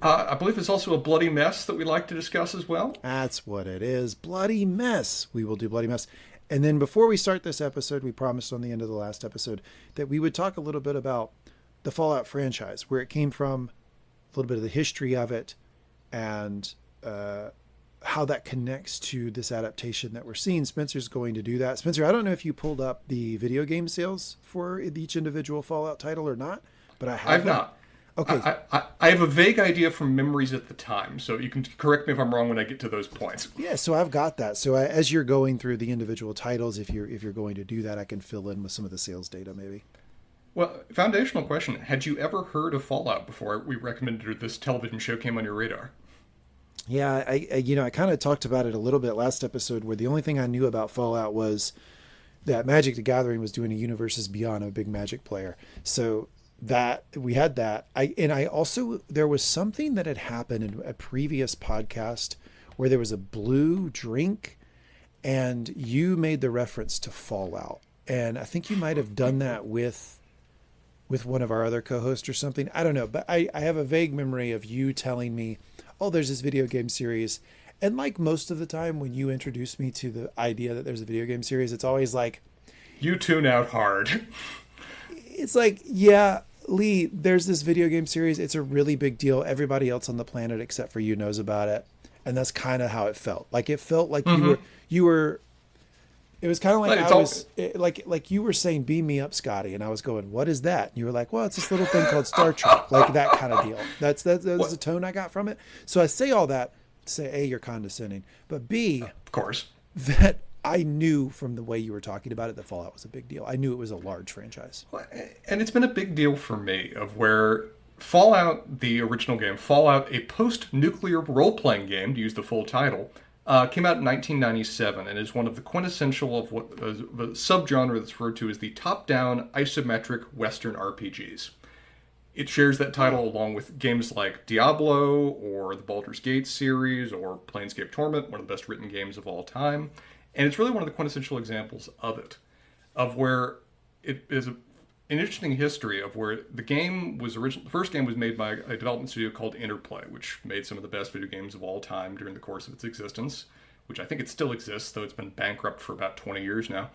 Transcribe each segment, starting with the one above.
I believe it's also a bloody mess that we like to discuss as well. That's what it is. Bloody mess. We will do bloody mess. And then before we start this episode, we promised on the end of the last episode that we would talk a little bit about the Fallout franchise, where it came from, a little bit of the history of it, and how that connects to this adaptation that we're seeing. Spencer's going to do that. Spencer, I don't know if you pulled up the video game sales for each individual Fallout title or not, but I have. I've not. Okay. I have a vague idea from memories at the time, so you can correct me if I'm wrong when I get to those points. Yeah, so I've got that. So as you're going through the individual titles, if you're going to do that, I can fill in with some of the sales data maybe. Well, foundational question. Had you ever heard of Fallout before we recommended this television show came on your radar? Yeah, I kind of talked about it a little bit last episode, where the only thing I knew about Fallout was that Magic the Gathering was doing a Universes Beyond. I'm a big Magic player. So that we had that. I also, there was something that had happened in a previous podcast where there was a blue drink and you made the reference to Fallout. And I think you might have done that with one of our other co-hosts or something. I don't know, but I have a vague memory of you telling me, oh, there's this video game series. And like most of the time when you introduce me to the idea that there's a video game series, it's always like, you tune out hard. It's like, yeah, Lee, there's this video game series. It's a really big deal. Everybody else on the planet except for you knows about it. And that's kind of how it felt. Like it felt like you were, it was kind of like like you were saying, beam me up, Scotty. And I was going, what is that? And you were like, well, it's this little thing called Star Trek. Like that kind of deal. That was the tone I got from it. So I say all that to say, A, you're condescending, but B, of course, that I knew from the way you were talking about it that Fallout was a big deal. I knew it was a large franchise. And it's been a big deal for me of where Fallout, the original game, Fallout, a post-nuclear role-playing game, to use the full title, came out in 1997 and is one of the quintessential of what a subgenre that's referred to as the top-down isometric Western RPGs. It shares that title along with games like Diablo or the Baldur's Gate series or Planescape Torment, one of the best written games of all time. And it's really one of the quintessential examples of it, of where it is an interesting history of where the game was the first game was made by a development studio called Interplay, which made some of the best video games of all time during the course of its existence, which I think it still exists, though it's been bankrupt for about 20 years now.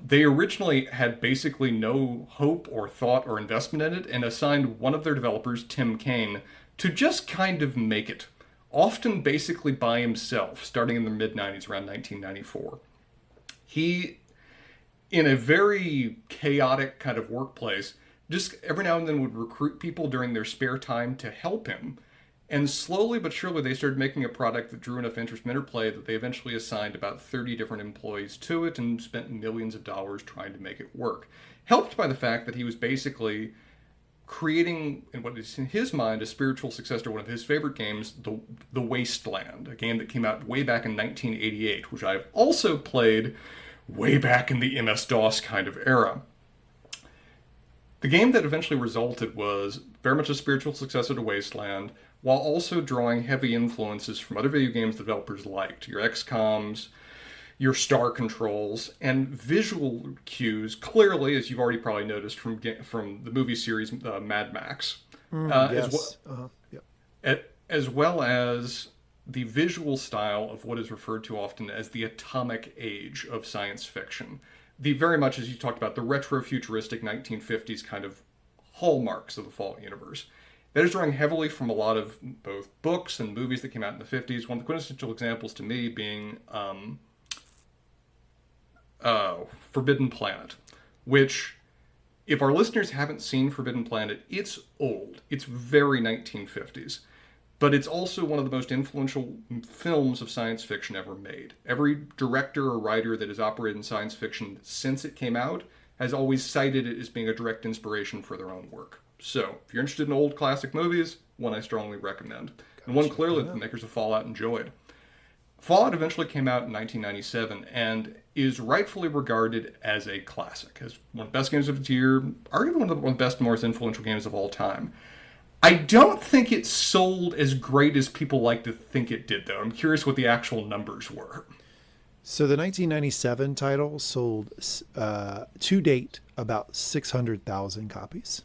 They originally had basically no hope or thought or investment in it and assigned one of their developers, Tim Kaine, to just kind of make it. Often basically by himself, starting in the mid-90s, around 1994. He, in a very chaotic kind of workplace, just every now and then would recruit people during their spare time to help him. And slowly but surely they started making a product that drew enough interest from Interplay that they eventually assigned about 30 different employees to it and spent millions of dollars trying to make it work. Helped by the fact that he was basically creating, in what is in his mind, a spiritual successor to one of his favorite games, The Wasteland, a game that came out way back in 1988, which I've also played way back in the MS-DOS kind of era. The game that eventually resulted was very much a spiritual successor to Wasteland, while also drawing heavy influences from other video games developers liked, your XCOMs, your Star Controls, and visual cues, clearly, as you've already probably noticed from the movie series Mad Max, Yes. as well as the visual style of what is referred to often as the atomic age of science fiction. The very much, as you talked about, the retro-futuristic 1950s kind of hallmarks of the Fallout universe. That is drawing heavily from a lot of both books and movies that came out in the 50s. One of the quintessential examples to me being Forbidden Planet, which, if our listeners haven't seen Forbidden Planet, it's old. It's very 1950s. But it's also one of the most influential films of science fiction ever made. Every director or writer that has operated in science fiction since it came out has always cited it as being a direct inspiration for their own work. So, if you're interested in old classic movies, one I strongly recommend. And one clearly that the makers of Fallout enjoyed. Fallout eventually came out in 1997 and is rightfully regarded as a classic, as one of the best games of its year, arguably one of the best and most influential games of all time. I don't think it sold as great as people like to think it did, though. I'm curious what the actual numbers were. So the 1997 title sold, to date, about 600,000 copies.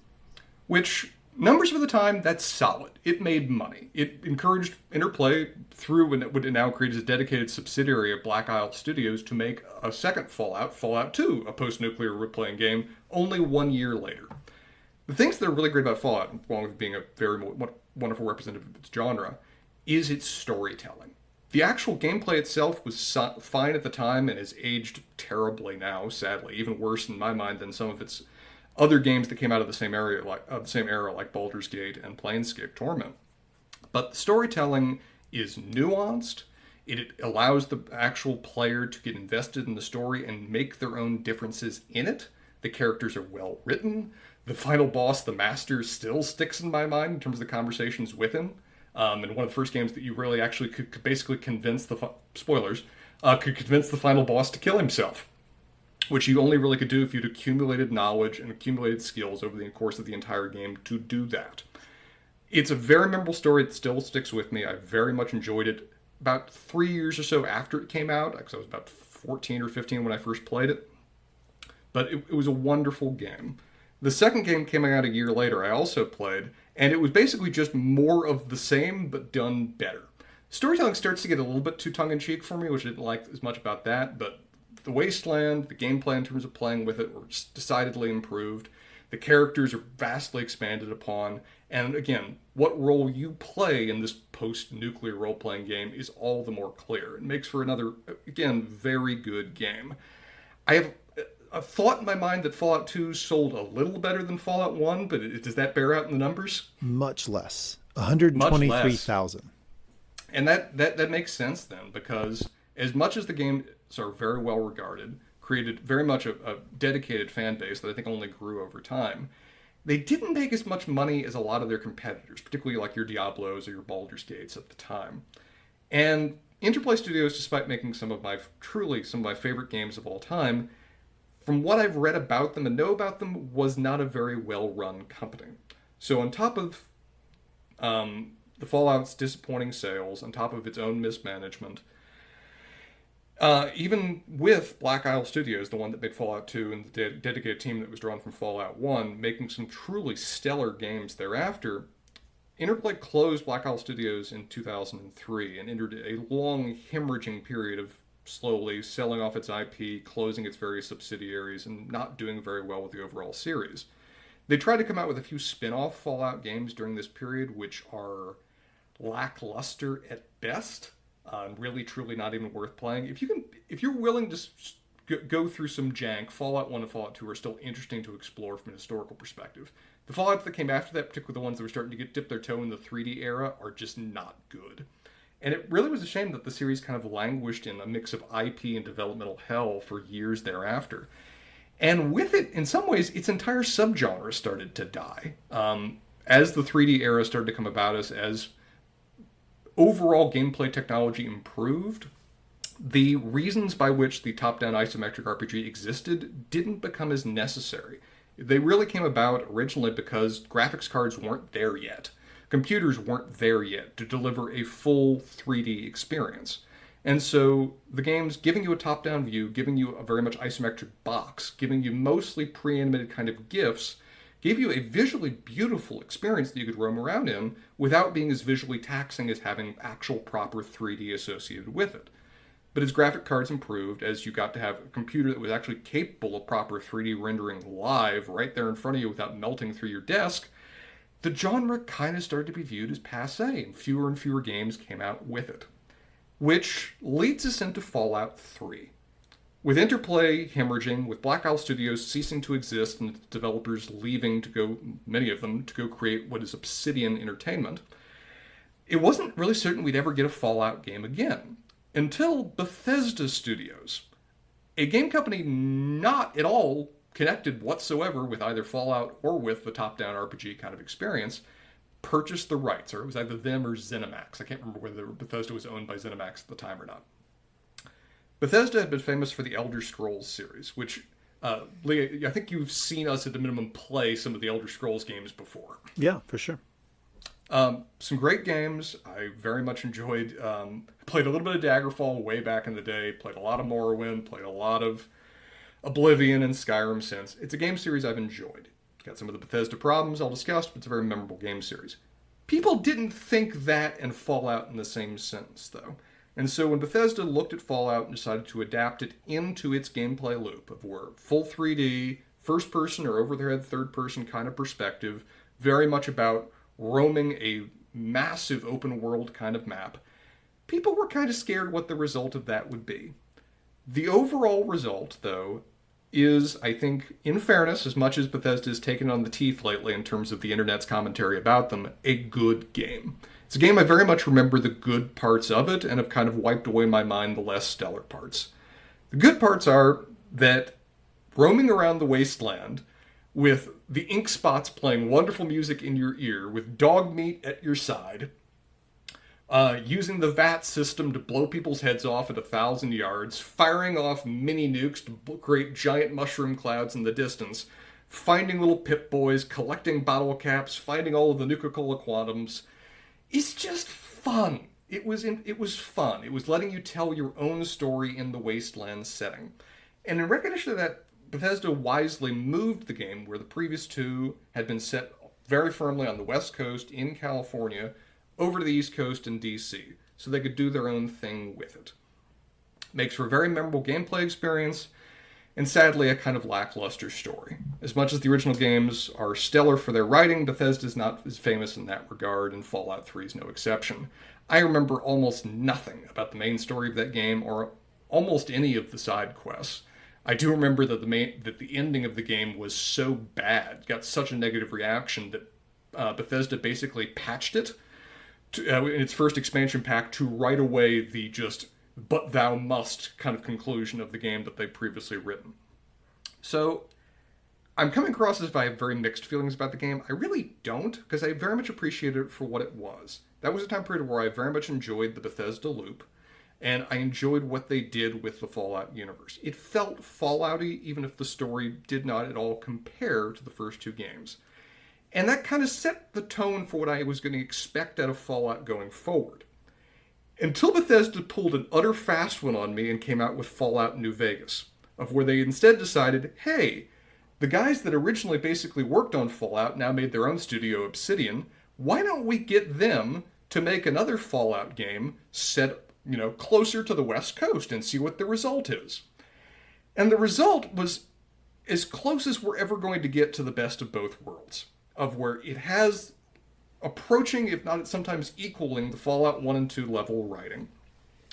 Which Numbers for the time, that's solid. It made money. It encouraged Interplay through what it now creates a dedicated subsidiary of Black Isle Studios to make a second Fallout, Fallout 2, a post-nuclear role-playing game, only 1 year later. The things that are really great about Fallout, along with being a very wonderful representative of its genre, is its storytelling. The actual gameplay itself was fine at the time and has aged terribly now, sadly, even worse in my mind than some of its other games that came out of the same era, like Baldur's Gate and Planescape Torment. But the storytelling is nuanced. It allows the actual player to get invested in the story and make their own differences in it. The characters are well written. The final boss, the Master, still sticks in my mind in terms of the conversations with him. And one of the first games that you really actually could basically convince could convince the final boss to kill himself, which you only really could do if you'd accumulated knowledge and accumulated skills over the course of the entire game to do that. It's a very memorable story that still sticks with me. I very much enjoyed it. About 3 years or so after it came out, because I was about 14 or 15 when I first played it, but it was a wonderful game. The second game came out a year later, I also played, and it was basically just more of the same, but done better. Storytelling starts to get a little bit too tongue-in-cheek for me, which I didn't like as much about that, but the Wasteland, the gameplay in terms of playing with it were decidedly improved. The characters are vastly expanded upon, and again, what role you play in this post-nuclear role-playing game is all the more clear. It makes for another, again, very good game. I have a thought in my mind that Fallout 2 sold a little better than Fallout 1, but does that bear out in the numbers? Much less. 123,000. And that makes sense then, because as much as the games are very well regarded, created very much a dedicated fan base that I think only grew over time, they didn't make as much money as a lot of their competitors, particularly like your Diablos or your Baldur's Gates at the time. And Interplay Studios, despite making some of my favorite games of all time, from what I've read about them and know about them, was not a very well-run company. So on top of the Fallout's disappointing sales, on top of its own mismanagement, even with Black Isle Studios, the one that made Fallout 2 and the dedicated team that was drawn from Fallout 1, making some truly stellar games thereafter, Interplay closed Black Isle Studios in 2003 and entered a long hemorrhaging period of slowly selling off its IP, closing its various subsidiaries, and not doing very well with the overall series. They tried to come out with a few spin-off Fallout games during this period, which are lackluster at best, really truly not even worth playing. If you're willing to go through some jank, Fallout 1 and Fallout 2 are still interesting to explore from a historical perspective. The Fallouts that came after that, particularly the ones that were starting to dip their toe in the 3D era, are just not good. And it really was a shame that the series kind of languished in a mix of IP and developmental hell for years thereafter. And with it, in some ways, its entire subgenre started to die. As the 3D era started to come about us, as overall gameplay technology improved, the reasons by which the top-down isometric RPG existed didn't become as necessary. They really came about originally because graphics cards weren't there yet. Computers weren't there yet to deliver a full 3D experience. And so the game's giving you a top-down view, giving you a very much isometric box, giving you mostly pre-animated kind of GIFs, gave you a visually beautiful experience that you could roam around in without being as visually taxing as having actual proper 3D associated with it. But as graphic cards improved, as you got to have a computer that was actually capable of proper 3D rendering live right there in front of you without melting through your desk, the genre kind of started to be viewed as passé, and fewer games came out with it. Which leads us into Fallout 3. With Interplay hemorrhaging, with Black Isle Studios ceasing to exist and developers leaving to go, many of them, to go create what is Obsidian Entertainment, it wasn't really certain we'd ever get a Fallout game again. Until Bethesda Studios, a game company not at all connected whatsoever with either Fallout or with the top-down RPG kind of experience, purchased the rights, or it was either them or ZeniMax. I can't remember whether Bethesda was owned by ZeniMax at the time or not. Bethesda had been famous for the Elder Scrolls series, which, Lee, I think you've seen us at the minimum play some of the Elder Scrolls games before. Yeah, for sure. Some great games. I very much enjoyed, played a little bit of Daggerfall way back in the day, played a lot of Morrowind, played a lot of Oblivion and Skyrim since. It's a game series I've enjoyed. got some of the Bethesda problems I'll discuss, but it's a very memorable game series. People didn't think that and Fallout in the same sentence, though. And so when Bethesda looked at Fallout and decided to adapt it into its gameplay loop of where full 3D, first person or over their head third person kind of perspective, very much about roaming a massive open world kind of map, people were kind of scared what the result of that would be. The overall result, though, is, I think, in fairness, as much as Bethesda has taken on the teeth lately in terms of the internet's commentary about them, a good game. It's a game I very much remember the good parts of it and have kind of wiped away my mind the less stellar parts. The good parts are that roaming around the wasteland with the ink spots playing wonderful music in your ear, with dog meat at your side, using the VAT system to blow people's heads off at 1,000 yards, firing off mini nukes to create giant mushroom clouds in the distance, finding little Pip-Boys, collecting bottle caps, finding all of the Nuka-Cola Quantums. It's just fun. It was fun. It was letting you tell your own story in the wasteland setting. And in recognition of that, Bethesda wisely moved the game, where the previous two had been set very firmly on the West Coast in California, over to the East Coast in DC, so they could do their own thing with it. Makes for a very memorable gameplay experience, and sadly a kind of lackluster story. As much as the original games are stellar for their writing, Bethesda's not as famous in that regard, and Fallout 3 is no exception. I remember almost nothing about the main story of that game, or almost any of the side quests. I do remember that the ending of the game was so bad, got such a negative reaction, that Bethesda basically patched it in its first expansion pack to write away the just "but thou must" kind of conclusion of the game that they'd previously written. So I'm coming across as if I have very mixed feelings about the game. I really don't, because I very much appreciated it for what it was. That was a time period where I very much enjoyed the Bethesda loop, and I enjoyed what they did with the Fallout universe. It felt Fallout-y, even if the story did not at all compare to the first two games. And that kind of set the tone for what I was going to expect out of Fallout going forward. Until Bethesda pulled an utter fast one on me and came out with Fallout New Vegas, of where they instead decided, hey, the guys that originally basically worked on Fallout now made their own studio, Obsidian. Why don't we get them to make another Fallout game set, closer to the West Coast and see what the result is? And the result was as close as we're ever going to get to the best of both worlds, of where it has approaching, if not sometimes equaling, the Fallout 1 and 2 level writing,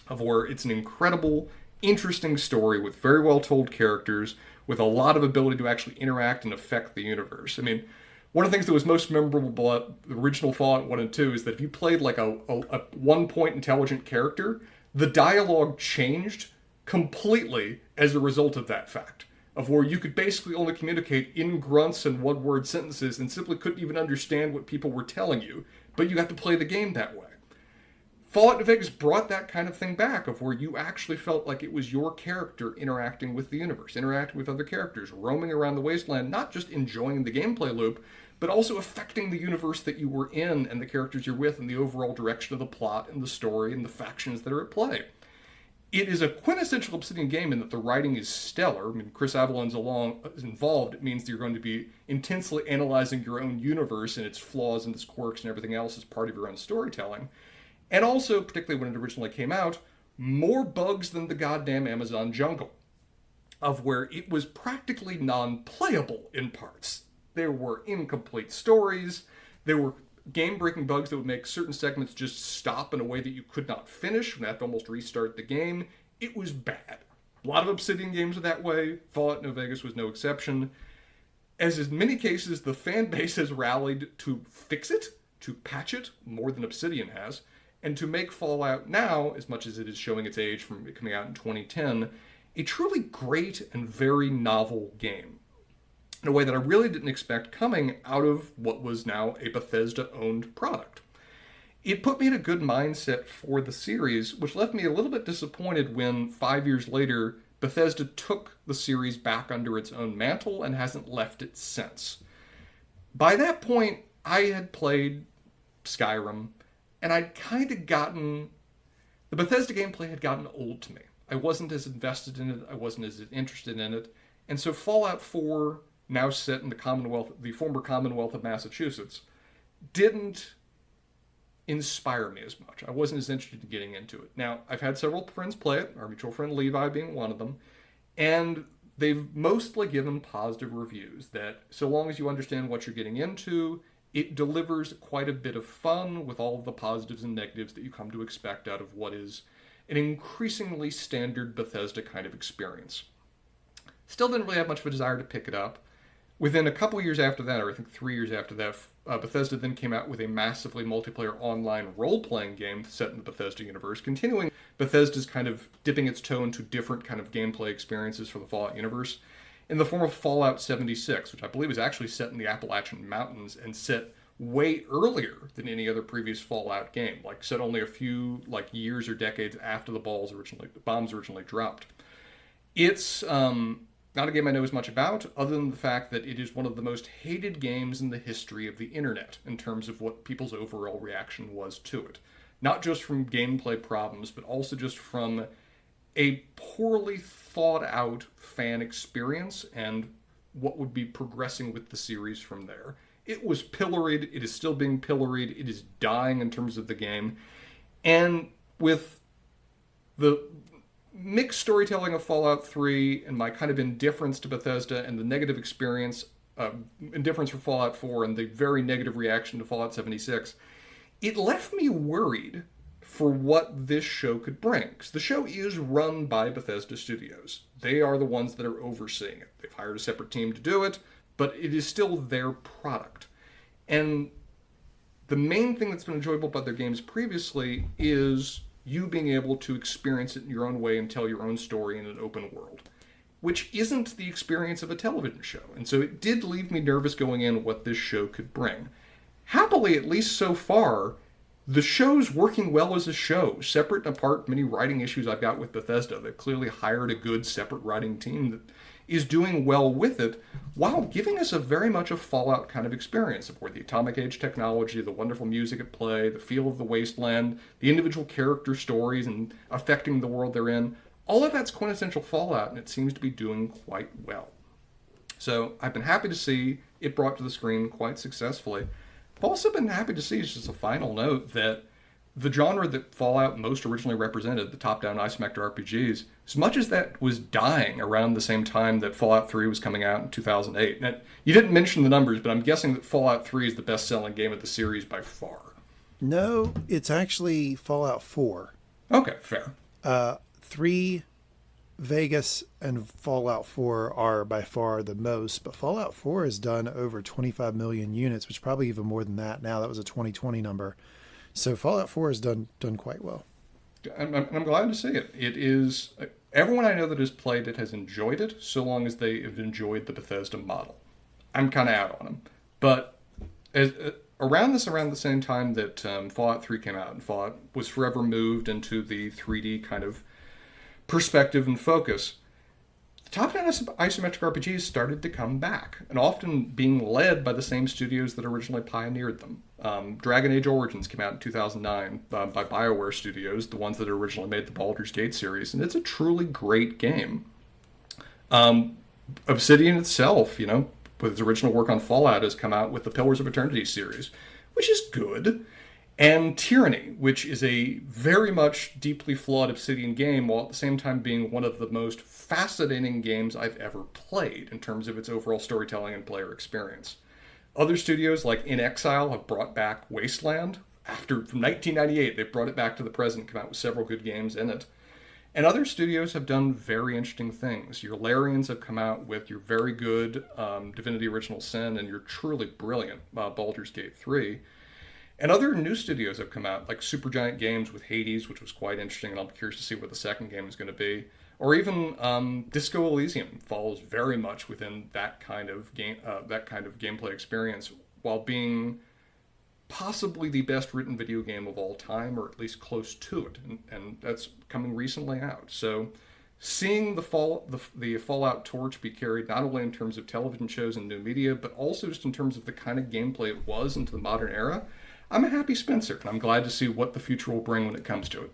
of where it's an incredible, interesting story with very well told characters, with a lot of ability to actually interact and affect the universe. I mean, one of the things that was most memorable about the original Fallout 1 and 2 is that if you played like a 1-point intelligent character, the dialogue changed completely as a result of that fact, of where you could basically only communicate in grunts and one-word sentences and simply couldn't even understand what people were telling you, but you got to play the game that way. Fallout New Vegas brought that kind of thing back, of where you actually felt like it was your character interacting with the universe, interacting with other characters, roaming around the wasteland, not just enjoying the gameplay loop, but also affecting the universe that you were in and the characters you're with and the overall direction of the plot and the story and the factions that are at play. It is a quintessential Obsidian game in that the writing is stellar. I mean, Chris Avellon's is involved. It means that you're going to be intensely analyzing your own universe and its flaws and its quirks and everything else as part of your own storytelling. And also, particularly when it originally came out, more bugs than the goddamn Amazon jungle, of where it was practically non-playable in parts. There were incomplete stories. There were game-breaking bugs that would make certain segments just stop in a way that you could not finish and have to almost restart the game. It was bad. A lot of Obsidian games are that way. Fallout New Vegas was no exception. As in many cases, the fan base has rallied to fix it, to patch it, more than Obsidian has, and to make Fallout now, as much as it is showing its age from it coming out in 2010, a truly great and very novel game, in a way that I really didn't expect coming out of what was now a Bethesda-owned product. It put me in a good mindset for the series, which left me a little bit disappointed when 5 years later, Bethesda took the series back under its own mantle and hasn't left it since. By that point, I had played Skyrim, and I'd kind of gotten... The Bethesda gameplay had gotten old to me. I wasn't as invested in it, I wasn't as interested in it, and so Fallout 4 now set in the former Commonwealth of Massachusetts, didn't inspire me as much. I wasn't as interested in getting into it. Now, I've had several friends play it, our mutual friend Levi being one of them, and they've mostly given positive reviews that so long as you understand what you're getting into, it delivers quite a bit of fun with all of the positives and negatives that you come to expect out of what is an increasingly standard Bethesda kind of experience. Still didn't really have much of a desire to pick it up. Within a couple years after that, or I think 3 years after that, Bethesda then came out with a massively multiplayer online role-playing game set in the Bethesda universe, continuing Bethesda's kind of dipping its toe into different kind of gameplay experiences for the Fallout universe, in the form of Fallout 76, which I believe is actually set in the Appalachian Mountains and set way earlier than any other previous Fallout game, like set only a few years or decades after the bombs originally dropped. It's not a game I know as much about, other than the fact that it is one of the most hated games in the history of the internet in terms of what people's overall reaction was to it. Not just from gameplay problems, but also just from a poorly thought out fan experience and what would be progressing with the series from there. It was pilloried, it is still being pilloried, it is dying in terms of the game, and with the mixed storytelling of Fallout 3 and my kind of indifference to Bethesda and the negative experience, indifference for Fallout 4 and the very negative reaction to Fallout 76, it left me worried for what this show could bring. Because the show is run by Bethesda Studios. They are the ones that are overseeing it. They've hired a separate team to do it, but it is still their product. And the main thing that's been enjoyable about their games previously is you being able to experience it in your own way and tell your own story in an open world, which isn't the experience of a television show. And so it did leave me nervous going in what this show could bring. Happily, at least so far, the show's working well as a show, separate and apart from many writing issues I've got with Bethesda. They've clearly hired a good separate writing team that is doing well with it, while giving us a very much a Fallout kind of experience of where the atomic age technology, the wonderful music at play, the feel of the wasteland, the individual character stories and affecting the world they're in, all of that's quintessential Fallout, and it seems to be doing quite well. So I've been happy to see it brought to the screen quite successfully. I've also been happy to see, as just a final note, that the genre that Fallout most originally represented, the top-down isometric RPGs, as much as that was dying around the same time that Fallout 3 was coming out in 2008. Now, you didn't mention the numbers, but I'm guessing that Fallout 3 is the best-selling game of the series by far. No, it's actually Fallout 4. Okay, fair. 3, Vegas, and Fallout 4 are by far the most, but Fallout 4 has done over 25 million units, which is probably even more than that now. That was a 2020 number. So Fallout 4 has done quite well. I'm glad to see it. It is... Everyone I know that has played it has enjoyed it, so long as they have enjoyed the Bethesda model. I'm kind of out on them. But around the same time that Fallout 3 came out, and Fallout was forever moved into the 3D kind of perspective and focus, the top-down isometric RPGs started to come back, and often being led by the same studios that originally pioneered them. Dragon Age Origins came out in 2009 by BioWare Studios, the ones that originally made the Baldur's Gate series, and it's a truly great game. Obsidian itself, with its original work on Fallout, has come out with the Pillars of Eternity series, which is good. And Tyranny, which is a very much deeply flawed Obsidian game, while at the same time being one of the most fascinating games I've ever played in terms of its overall storytelling and player experience. Other studios like In Exile have brought back Wasteland. From 1998, they've brought it back to the present, come out with several good games in it. And other studios have done very interesting things. Your Larians have come out with your very good Divinity Original Sin and your truly brilliant Baldur's Gate 3. And other new studios have come out, like Supergiant Games with Hades, which was quite interesting, and I'm curious to see what the second game is going to be. Or even Disco Elysium follows very much within that kind of gameplay experience, while being possibly the best written video game of all time, or at least close to it, and that's coming recently out. So, seeing the Fallout torch be carried not only in terms of television shows and new media, but also just in terms of the kind of gameplay it was into the modern era, I'm a happy Spencer, and I'm glad to see what the future will bring when it comes to it.